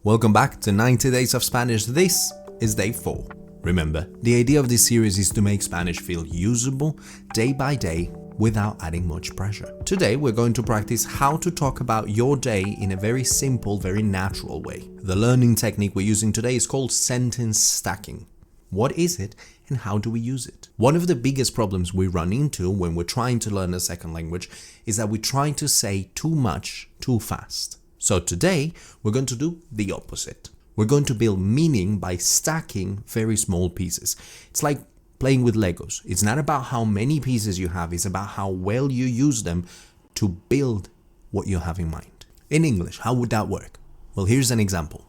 Welcome back to 90 Days of Spanish. This is day 4. Remember, the idea of this series is to make Spanish feel usable day by day without adding much pressure. Today, we're going to practice how to talk about your day in a very simple, very natural way. The learning technique we're using today is called sentence stacking. What is it and how do we use it? One of the biggest problems we run into when we're trying to learn a second language is that we try to say too much too fast. So today, we're going to do the opposite. We're going to build meaning by stacking very small pieces. It's like playing with Legos. It's not about how many pieces you have, it's about how well you use them to build what you have in mind. In English, how would that work? Well, here's an example.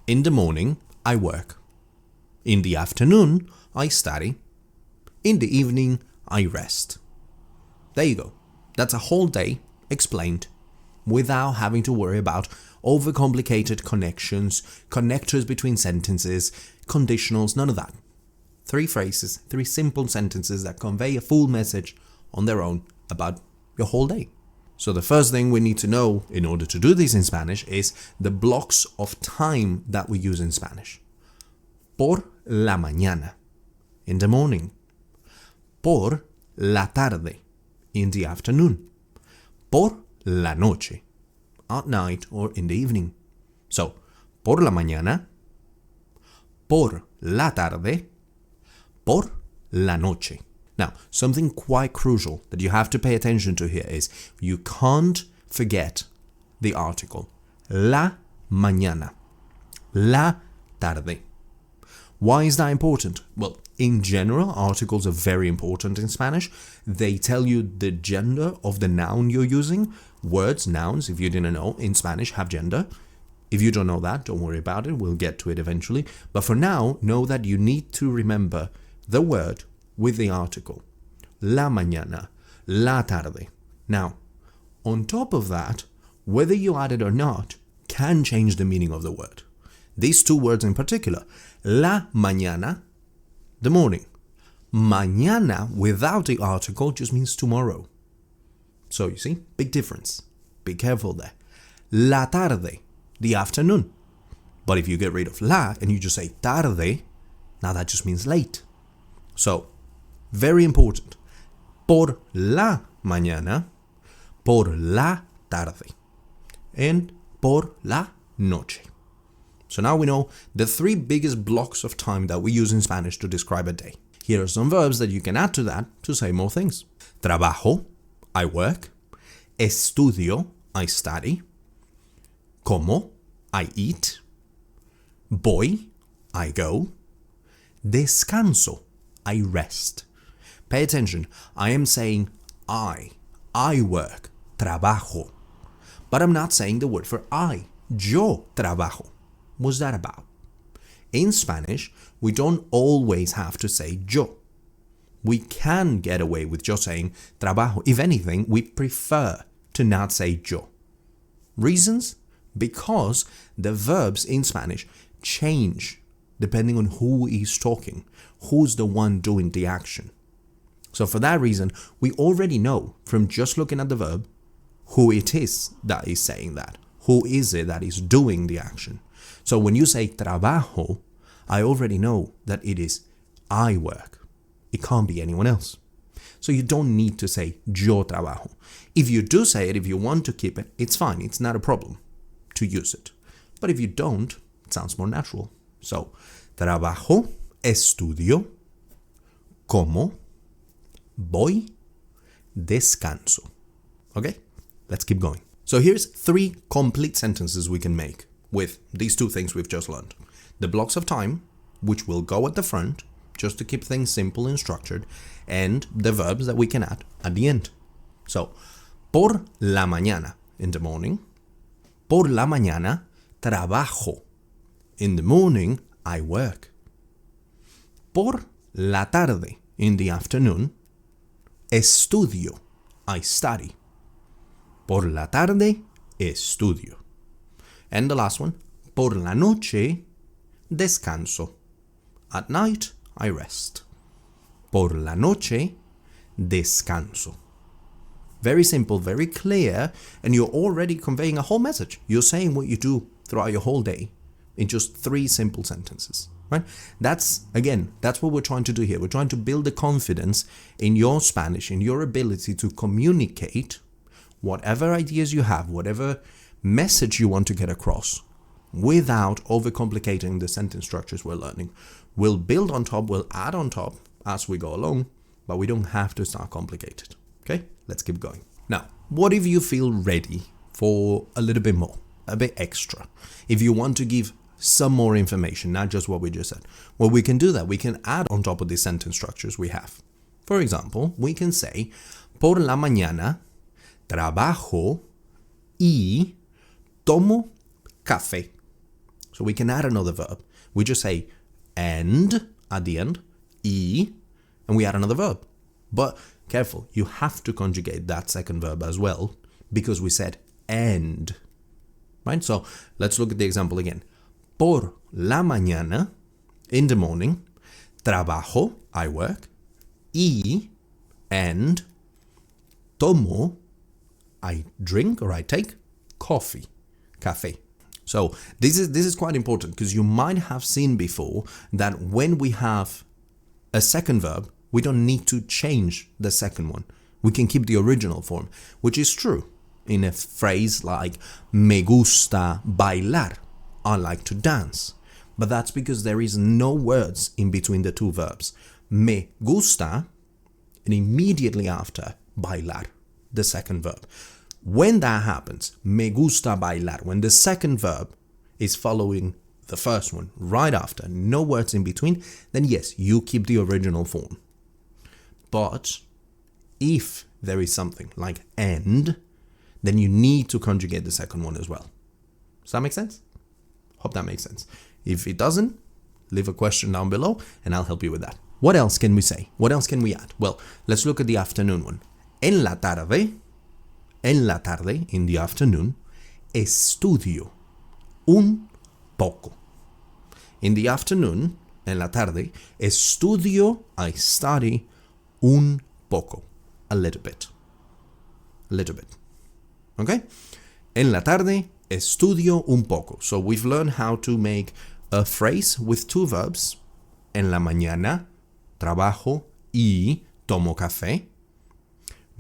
In the morning, I work. In the afternoon, I study. In the evening, I rest. There you go. That's a whole day explained without having to worry about overcomplicated connections, connectors between sentences, conditionals, none of that. 3 phrases, 3 simple sentences that convey a full message on their own about your whole day. So the first thing we need to know in order to do this in Spanish is the blocks of time that we use in Spanish. Por la mañana, in the morning. Por la tarde, in the afternoon. Por la noche, at night or in the evening. So, por la mañana, por la tarde, por la noche. Now, something quite crucial that you have to pay attention to here is you can't forget the article. La mañana. La tarde. Why is that important? Well, in general, articles are very important in Spanish. They tell you the gender of the noun you're using. Words, nouns, if you didn't know, in Spanish have gender. If you don't know that, don't worry about it. We'll get to it eventually. But for now, know that you need to remember the word with the article. La mañana, la tarde. Now, on top of that, whether you add it or not, can change the meaning of the word. These 2 words in particular, la mañana, the morning. Mañana without the article just means tomorrow. So you see, big difference. Be careful there. La tarde, the afternoon. But if you get rid of la and you just say tarde, now that just means late. So, very important. Por la mañana, por la tarde, and por la noche. So now we know the 3 biggest blocks of time that we use in Spanish to describe a day. Here are some verbs that you can add to that to say more things. Trabajo, I work. Estudio, I study. Como, I eat. Voy, I go. Descanso, I rest. Pay attention, I am saying I work, trabajo. But I'm not saying the word for I, yo trabajo. What's that about? In Spanish, we don't always have to say yo. We can get away with just saying trabajo. If anything, we prefer to not say yo. Reasons? Because the verbs in Spanish change depending on who is talking, who's the one doing the action. So for that reason, we already know from just looking at the verb who it is that is saying that. Who is it that is doing the action? So when you say trabajo, I already know that it is I work. It can't be anyone else. So you don't need to say yo trabajo. If you do say it, if you want to keep it, it's fine. It's not a problem to use it. But if you don't, it sounds more natural. So, trabajo, estudio, como, voy, descanso. Okay? Let's keep going. So here's 3 complete sentences we can make with these 2 things we've just learned. The blocks of time, which will go at the front, just to keep things simple and structured, and the verbs that we can add at the end. So, por la mañana, in the morning. Por la mañana, trabajo. In the morning, I work. Por la tarde, in the afternoon. Estudio, I study. Por la tarde, estudio. And the last one, por la noche, descanso. At night, I rest. Por la noche, descanso. Very simple, very clear, and you're already conveying a whole message. You're saying what you do throughout your whole day in just 3 simple sentences, right? That's what we're trying to do here. We're trying to build the confidence in your Spanish, in your ability to communicate whatever ideas you have, whatever message you want to get across, without overcomplicating the sentence structures we're learning. We'll build on top, we'll add on top as we go along, but we don't have to start complicated. Okay, let's keep going. Now, what if you feel ready for a little bit more, a bit extra? If you want to give some more information, not just what we just said, well, we can do that. We can add on top of the sentence structures we have. For example, we can say, por la mañana trabajo y tomo café. So we can add another verb. We just say and at the end, y, and we add another verb. But careful, you have to conjugate that second verb as well, because we said and. Right? So let's look at the example again. Por la mañana, in the morning, trabajo, I work, y, and, tomo, I drink or I take, coffee, café. So this is quite important, because you might have seen before that when we have a second verb, we don't need to change the second one. We can keep the original form, which is true in a phrase like me gusta bailar, I like to dance. But that's because there is no words in between the two verbs. Me gusta, and immediately after bailar, the second verb. When that happens, me gusta bailar, when the second verb is following the first one right after, no words in between, then yes, you keep the original form. But if there is something like and, then you need to conjugate the second one as well. Does that make sense? Hope that makes sense. If it doesn't, leave a question down below and I'll help you with that. What else can we say? What else can we add? Well, let's look at the afternoon one. En la tarde, in the afternoon, estudio un poco. In the afternoon, en la tarde, estudio, I study, un poco, a little bit. Okay? En la tarde, estudio un poco. So we've learned how to make a phrase with two verbs. En la mañana, trabajo y tomo café.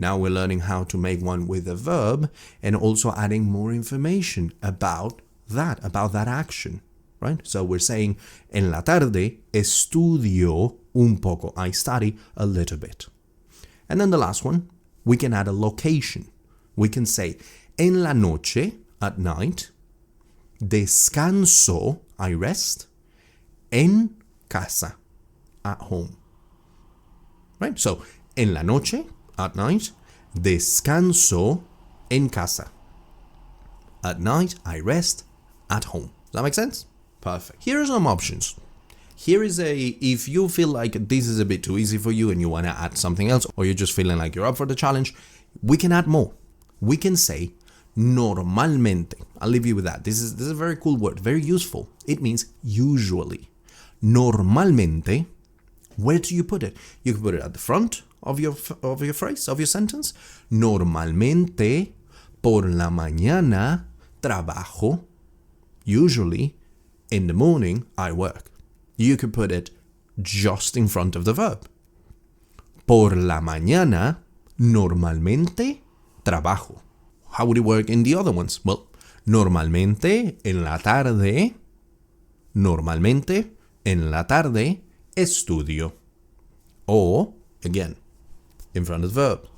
Now we're learning how to make one with a verb and also adding more information about that action, right? So we're saying, en la tarde, estudio un poco. I study a little bit. And then the last one, we can add a location. We can say, en la noche, at night, descanso, I rest, en casa, at home. Right? So, en la noche, at night, descanso, en casa. At night, I rest, at home. Does that make sense? Perfect. Here are some options. Here is if you feel like this is a bit too easy for you and you want to add something else, or you're just feeling like you're up for the challenge, we can add more. We can say normalmente. I'll leave you with that. This is a very cool word, very useful. It means usually. Normalmente, where do you put it? You can put it at the front of your phrase, of your sentence. Normalmente, por la mañana, trabajo. Usually, in the morning, I work. You could put it just in front of the verb. Por la mañana, normalmente, trabajo. How would it work in the other ones? Well, normalmente, en la tarde, estudio. Or, again, in front of the verb.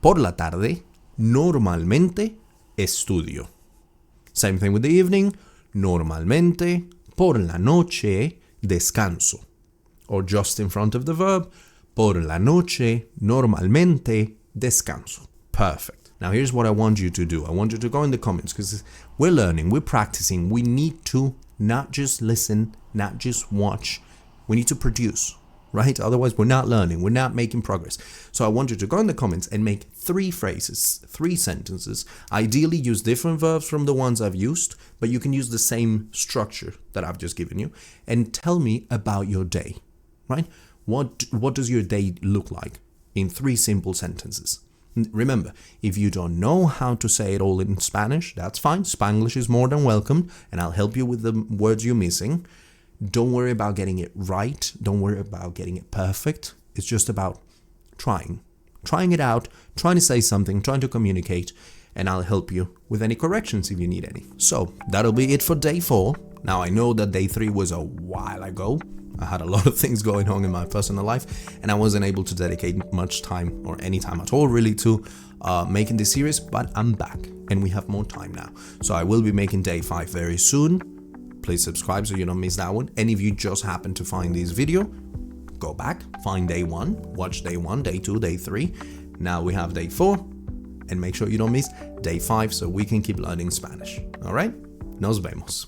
Por la tarde, normalmente, estudio. Same thing with the evening. Normalmente, por la noche, descanso. Or just in front of the verb. Por la noche, normalmente, descanso. Perfect. Now here's what I want you to do. I want you to go in the comments, because we're learning, we're practicing. We need to not just listen, not just watch. We need to produce, right? Otherwise, we're not learning. We're not making progress. So I want you to go in the comments and make 3 phrases, 3 sentences. Ideally, use different verbs from the ones I've used, but you can use the same structure that I've just given you. And tell me about your day, right? What does your day look like in 3 simple sentences? Remember, if you don't know how to say it all in Spanish, that's fine. Spanglish is more than welcome, and I'll help you with the words you're missing. Don't worry about getting it right. Don't worry about getting it perfect. It's just about trying it out, trying to say something, trying to communicate, and I'll help you with any corrections if you need any. So that'll be it for day 4. Now I know that day 3 was a while ago. I had a lot of things going on in my personal life, and I wasn't able to dedicate much time or any time at all really to making this series, but I'm back and we have more time now. So I will be making day 5 very soon. Please subscribe so you don't miss that one. And if you just happen to find this video, go back, find day 1, watch day 1, day 2, day 3. Now we have day 4, and make sure you don't miss day 5 so we can keep learning Spanish. All right? Nos vemos.